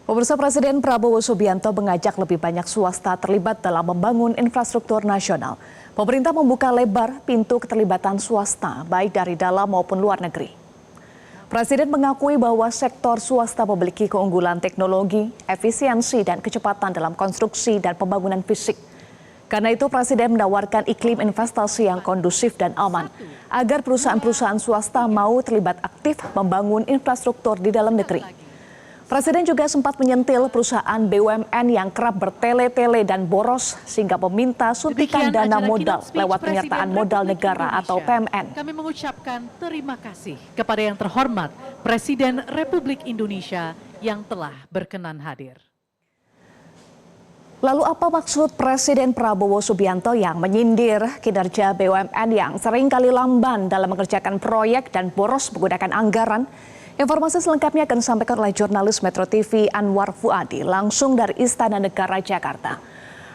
Pemirsa, Presiden Prabowo Subianto mengajak lebih banyak swasta terlibat dalam membangun infrastruktur nasional. Pemerintah membuka lebar pintu keterlibatan swasta, baik dari dalam maupun luar negeri. Presiden mengakui bahwa sektor swasta memiliki keunggulan teknologi, efisiensi, dan kecepatan dalam konstruksi dan pembangunan fisik. Karena itu, Presiden menawarkan iklim investasi yang kondusif dan aman, agar perusahaan-perusahaan swasta mau terlibat aktif membangun infrastruktur di dalam negeri. Presiden juga sempat menyentil perusahaan BUMN yang kerap bertele-tele dan boros sehingga meminta suntikan dana modal lewat penyertaan modal negara atau PMN. Kami mengucapkan terima kasih kepada yang terhormat Presiden Republik Indonesia yang telah berkenan hadir. Lalu apa maksud Presiden Prabowo Subianto yang menyindir kinerja BUMN yang seringkali lamban dalam mengerjakan proyek dan boros menggunakan anggaran? Informasi selengkapnya akan disampaikan oleh jurnalis Metro TV Anwar Fuadi langsung dari Istana Negara Jakarta.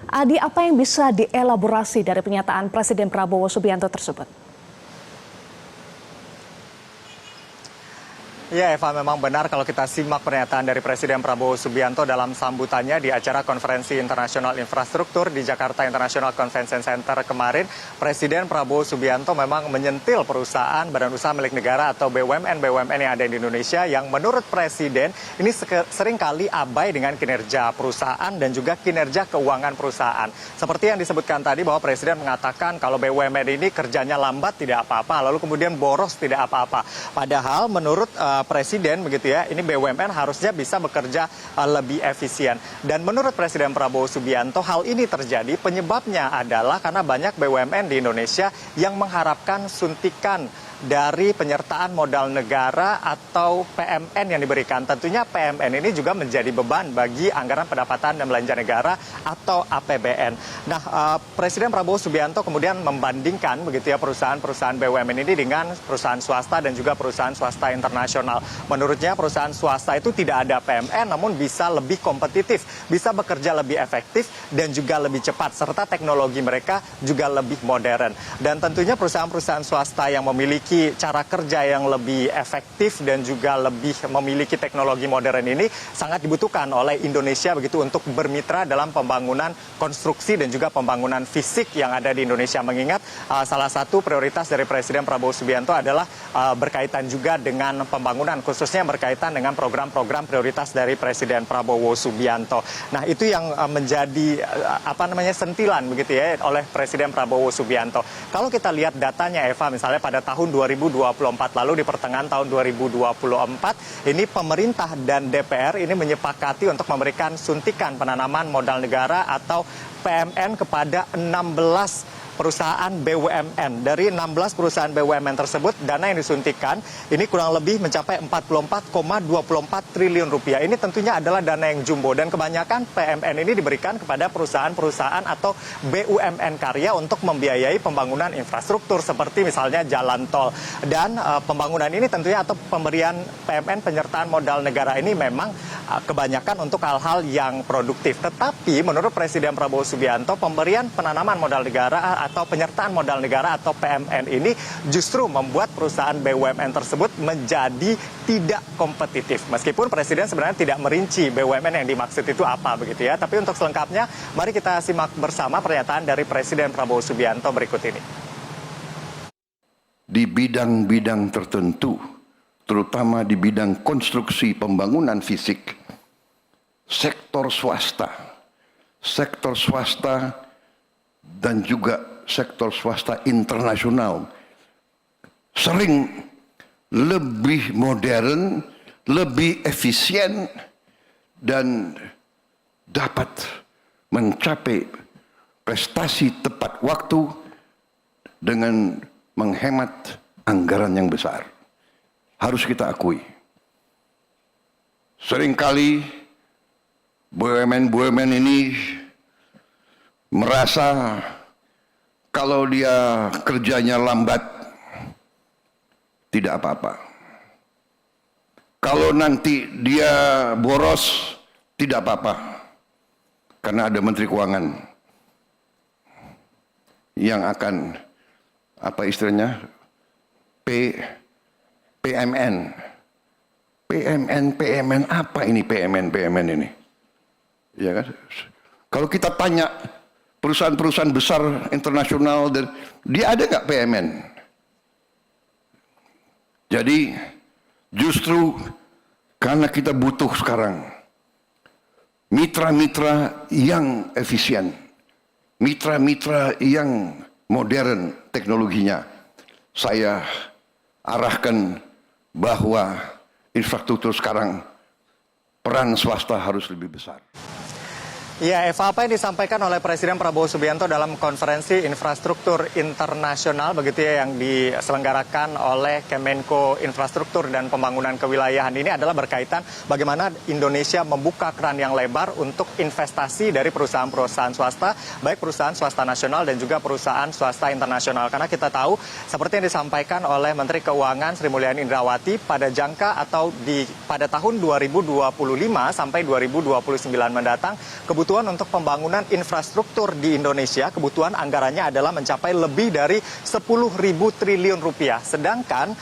Adi, apa yang bisa dielaborasi dari pernyataan Presiden Prabowo Subianto tersebut? Ya Eva, memang benar kalau kita simak pernyataan dari Presiden Prabowo Subianto dalam sambutannya di acara Konferensi Internasional Infrastruktur di Jakarta International Convention Center kemarin. Presiden Prabowo Subianto memang menyentil perusahaan badan usaha milik negara atau BUMN yang ada di Indonesia yang menurut Presiden ini seringkali abai dengan kinerja perusahaan dan juga kinerja keuangan perusahaan. Seperti yang disebutkan tadi bahwa Presiden mengatakan kalau BUMN ini kerjanya lambat tidak apa-apa, lalu kemudian boros tidak apa-apa. Padahal menurut Presiden begitu ya, ini BUMN harusnya bisa bekerja lebih efisien. Dan menurut Presiden Prabowo Subianto hal ini terjadi penyebabnya adalah karena banyak BUMN di Indonesia yang mengharapkan suntikan dari penyertaan modal negara atau PMN yang diberikan. Tentunya PMN ini juga menjadi beban bagi anggaran pendapatan dan belanja negara atau APBN. Nah, Presiden Prabowo Subianto kemudian membandingkan begitu ya perusahaan-perusahaan BUMN ini dengan perusahaan swasta dan juga perusahaan swasta internasional. Menurutnya perusahaan swasta itu tidak ada PMN namun bisa lebih kompetitif, bisa bekerja lebih efektif dan juga lebih cepat serta teknologi mereka juga lebih modern. Dan tentunya perusahaan-perusahaan swasta yang memiliki cara kerja yang lebih efektif dan juga lebih memiliki teknologi modern ini sangat dibutuhkan oleh Indonesia begitu untuk bermitra dalam pembangunan konstruksi dan juga pembangunan fisik yang ada di Indonesia. Mengingat salah satu prioritas dari Presiden Prabowo Subianto adalah berkaitan juga dengan pembangunan, khususnya berkaitan dengan program-program prioritas dari Presiden Prabowo Subianto. Nah, itu yang menjadi sentilan begitu ya oleh Presiden Prabowo Subianto. Kalau kita lihat datanya Eva, misalnya pada tahun 2024 lalu di pertengahan tahun 2024 ini pemerintah dan DPR ini menyepakati untuk memberikan suntikan penanaman modal negara atau PMN kepada 16 perusahaan BUMN. Dari 16 perusahaan BUMN tersebut, dana yang disuntikan ini kurang lebih mencapai 44,24 triliun rupiah. Ini tentunya adalah dana yang jumbo dan kebanyakan PMN ini diberikan kepada perusahaan-perusahaan atau BUMN karya untuk membiayai pembangunan infrastruktur seperti misalnya jalan tol. Dan pembangunan ini tentunya atau pemberian PMN penyertaan modal negara ini memang kebanyakan untuk hal-hal yang produktif. Tetapi menurut Presiden Prabowo Subianto, pemberian penanaman modal negara atau penyertaan modal negara atau PMN ini justru membuat perusahaan BUMN tersebut menjadi tidak kompetitif. Meskipun Presiden sebenarnya tidak merinci BUMN yang dimaksud itu apa begitu ya. Tapi untuk selengkapnya, mari kita simak bersama pernyataan dari Presiden Prabowo Subianto berikut ini. Di bidang-bidang tertentu, terutama di bidang konstruksi pembangunan fisik, sektor swasta dan juga sektor swasta internasional sering lebih modern, lebih efisien, dan dapat mencapai prestasi tepat waktu dengan menghemat anggaran yang besar. Harus kita akui. Seringkali BUMN ini merasa kalau dia kerjanya lambat tidak apa-apa. Kalau nanti dia boros tidak apa-apa. Karena ada Menteri Keuangan yang akan PMN PMN apa ini PMN ini? Ya kan? Kalau kita tanya perusahaan-perusahaan besar internasional, dia ada nggak PMN? Jadi justru karena kita butuh sekarang mitra-mitra yang efisien, mitra-mitra yang modern teknologinya, saya arahkan bahwa infrastruktur sekarang peran swasta harus lebih besar. Ya, Eva, apa yang disampaikan oleh Presiden Prabowo Subianto dalam konferensi infrastruktur internasional begitu ya yang diselenggarakan oleh Kemenko Infrastruktur dan Pembangunan Kewilayahan ini adalah berkaitan bagaimana Indonesia membuka keran yang lebar untuk investasi dari perusahaan-perusahaan swasta, baik perusahaan swasta nasional dan juga perusahaan swasta internasional. Karena kita tahu seperti yang disampaikan oleh Menteri Keuangan Sri Mulyani Indrawati pada jangka atau pada tahun 2025 sampai 2029 mendatang, kebutuhan untuk pembangunan infrastruktur di Indonesia, kebutuhan anggarannya adalah mencapai lebih dari 10.000 triliun rupiah. Sedangkan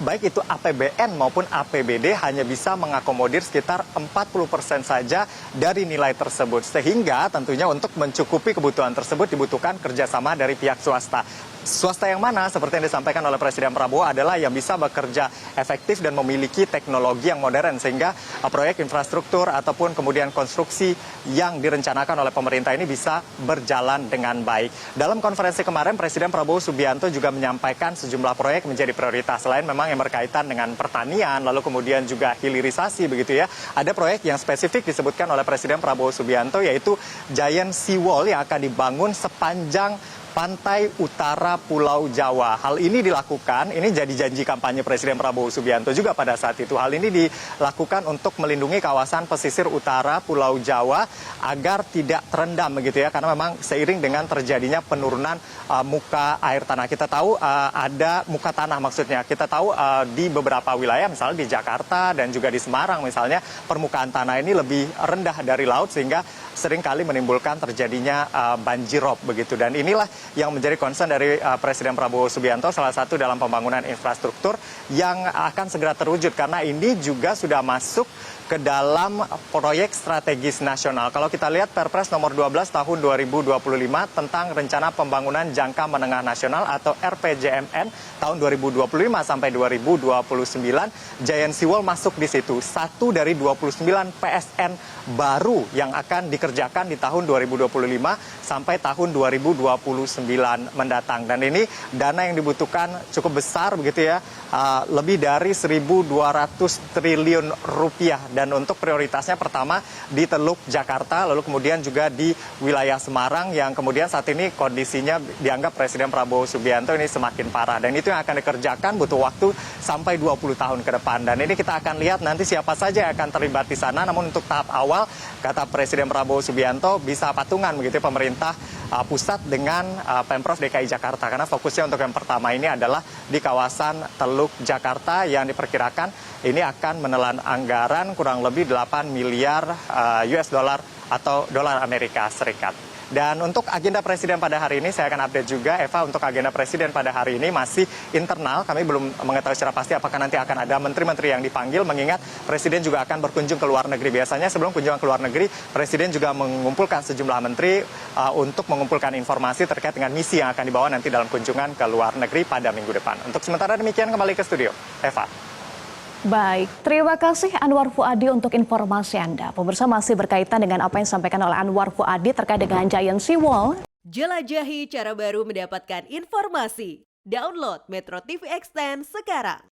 baik itu APBN maupun APBD hanya bisa mengakomodir sekitar 40% saja dari nilai tersebut. Sehingga tentunya untuk mencukupi kebutuhan tersebut dibutuhkan kerjasama dari pihak swasta. Swasta yang mana? Seperti yang disampaikan oleh Presiden Prabowo adalah yang bisa bekerja efektif dan memiliki teknologi yang modern sehingga proyek infrastruktur ataupun kemudian konstruksi yang direncanakan oleh pemerintah ini bisa berjalan dengan baik. Dalam konferensi kemarin Presiden Prabowo Subianto juga menyampaikan sejumlah proyek menjadi prioritas. Selain memang yang berkaitan dengan pertanian, lalu kemudian juga hilirisasi begitu ya. Ada proyek yang spesifik disebutkan oleh Presiden Prabowo Subianto yaitu Giant Sea Wall yang akan dibangun sepanjang pantai utara Pulau Jawa. Hal ini dilakukan, ini jadi janji kampanye Presiden Prabowo Subianto juga pada saat itu. Hal ini dilakukan untuk melindungi kawasan pesisir utara Pulau Jawa agar tidak terendam begitu ya. Karena memang seiring dengan terjadinya penurunan muka air tanah. Kita tahu ada muka tanah maksudnya. Kita tahu di beberapa wilayah misalnya di Jakarta dan juga di Semarang misalnya permukaan tanah ini lebih rendah dari laut sehingga seringkali menimbulkan terjadinya banjirop begitu. Dan inilah yang menjadi concern dari Presiden Prabowo Subianto, salah satu dalam pembangunan infrastruktur yang akan segera terwujud karena ini juga sudah masuk ke dalam proyek strategis nasional. Kalau kita lihat Perpres nomor 12 tahun 2025 tentang rencana pembangunan jangka menengah nasional atau RPJMN tahun 2025 sampai 2029, Giant Sea Wall masuk di situ. Satu dari 29 PSN baru yang akan dikerjakan di tahun 2025 sampai tahun 2029 mendatang. Dan ini dana yang dibutuhkan cukup besar begitu ya, lebih dari 1.200 triliun rupiah. Dan untuk prioritasnya pertama di Teluk Jakarta, lalu kemudian juga di wilayah Semarang yang kemudian saat ini kondisinya dianggap Presiden Prabowo Subianto ini semakin parah. Dan itu yang akan dikerjakan butuh waktu sampai 20 tahun ke depan. Dan ini kita akan lihat nanti siapa saja yang akan terlibat di sana. Namun untuk tahap awal, kata Presiden Prabowo Subianto, bisa patungan begitu pemerintah pusat dengan Pemprov DKI Jakarta. Karena fokusnya untuk yang pertama ini adalah di kawasan Teluk Jakarta yang diperkirakan ini akan menelan anggaran kurang lebih 8 miliar US dollar atau dolar Amerika Serikat. Dan untuk agenda Presiden pada hari ini saya akan update juga, Eva, untuk agenda Presiden pada hari ini masih internal. Kami belum mengetahui secara pasti apakah nanti akan ada menteri-menteri yang dipanggil, mengingat Presiden juga akan berkunjung ke luar negeri. Biasanya sebelum kunjungan ke luar negeri, Presiden juga mengumpulkan sejumlah menteri untuk mengumpulkan informasi terkait dengan misi yang akan dibawa nanti dalam kunjungan ke luar negeri pada minggu depan. Untuk sementara demikian, kembali ke studio. Eva. Baik, terima kasih Anwar Fuadi untuk informasi Anda. Pemirsa, masih berkaitan dengan apa yang disampaikan oleh Anwar Fuadi terkait dengan Giant Sea Wall. Jelajahi cara baru mendapatkan informasi. Download Metro TV Extend sekarang.